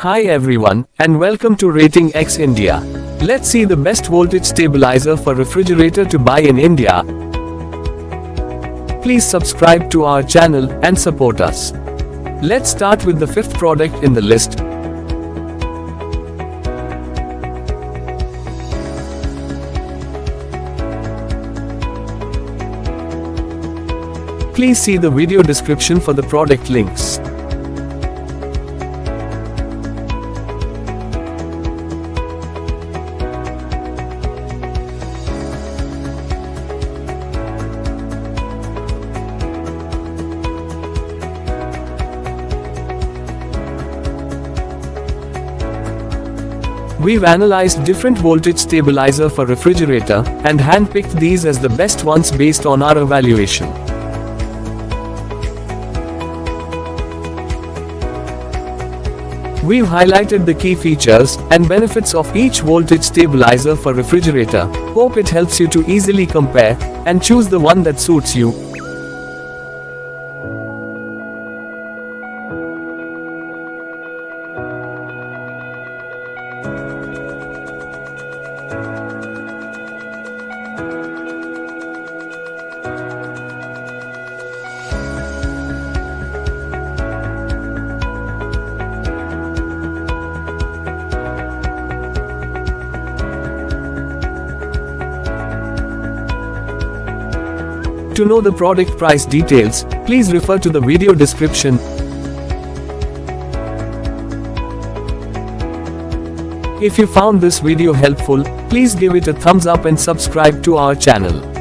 Hi everyone, and welcome to Rating X India. Let's see the best voltage stabilizer for refrigerator to buy in India. Please subscribe to our channel and support us. Let's start with the fifth product in the list. Please see the video description for the product links. We've analyzed different voltage stabilizer for refrigerator and handpicked these as the best ones based on our evaluation. We've highlighted the key features and benefits of each voltage stabilizer for refrigerator. Hope it helps you to easily compare and choose the one that suits you. To know the product price details, please refer to the video description. If you found this video helpful, please give it a thumbs up and subscribe to our channel.